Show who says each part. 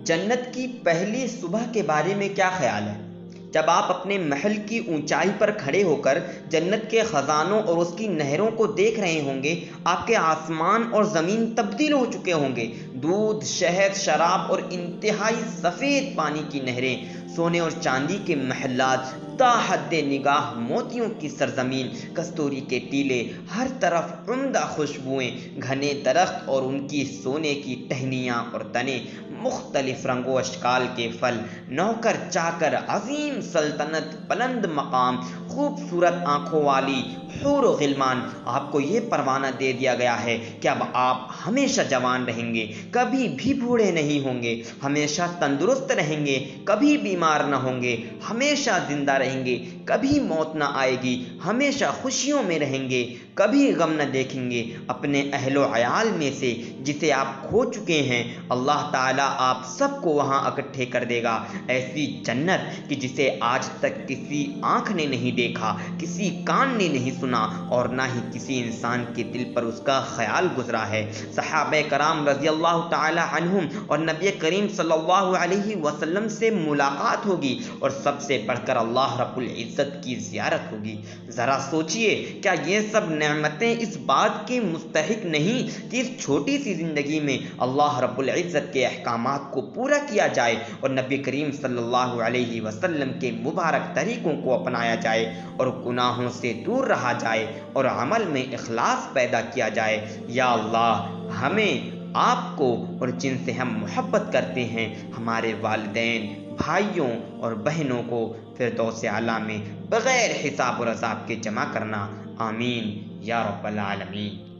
Speaker 1: جنت کی پہلی صبح کے بارے میں کیا خیال ہے؟ جب آپ اپنے محل کی اونچائی پر کھڑے ہو کر جنت کے خزانوں اور اس کی نہروں کو دیکھ رہے ہوں گے، آپ کے آسمان اور زمین تبدیل ہو چکے ہوں گے۔ دودھ، شہد، شراب اور انتہائی سفید پانی کی نہریں، سونے اور چاندی کے محلات، تا حد نگاہ موتیوں کی سرزمین، کستوری کے ٹیلے، ہر طرف عمدہ خوشبوئیں، گھنے درخت اور ان کی سونے کی ٹہنیاں اور تنے، مختلف رنگ و اشکال کے پھل، نوکر چاکر، عظیم سلطنت، بلند مقام، خوبصورت آنکھوں والی حور و غلمان۔ آپ کو یہ پروانہ دے دیا گیا ہے کہ اب آپ ہمیشہ جوان رہیں گے، کبھی بھی بوڑھے نہیں ہوں گے، ہمیشہ تندرست رہیں گے، کبھی بیمار نہ ہوں گے، ہمیشہ زندہ رہیں گے، کبھی موت نہ آئے گی، ہمیشہ خوشیوں میں رہیں گے، کبھی غم نہ دیکھیں گے۔ اپنے اہل و عیال میں سے جسے آپ کھو چکے ہیں، اللہ تعالیٰ آپ سب کو وہاں اکٹھے کر دے گا۔ ایسی جنت کہ جسے آج تک کسی آنکھ نے نہیں دیکھا، کسی کان نے نہیں سنا اور نہ ہی کسی انسان کے دل پر اس کا خیال گزرا ہے۔ صحابہ کرام رضی اللہ تعالی عنہم اور نبی کریم صلی اللہ علیہ وسلم سے ملاقات ہوگی اور سب سے بڑھ کر اللہ رب العزت کی زیارت ہوگی۔ ذرا سوچئے، کیا یہ سب نعمتیں اس بات کے مستحق نہیں کہ اس چھوٹی سی زندگی میں اللہ رب العزت کے احکامات کو پورا کیا جائے اور نبی کریم صلی اللہ علیہ وسلم کے مبارک طریقوں کو اپنایا جائے اور گناہوں سے دور رہا جائے اور عمل میں اخلاص پیدا کیا جائے؟ یا اللہ، ہمیں، آپ کو اور جن سے ہم محبت کرتے ہیں، ہمارے والدین، بھائیوں اور بہنوں کو فردوس اعلیٰ میں بغیر حساب اور عذاب کے جمع کرنا۔ آمین یا رب العالمین۔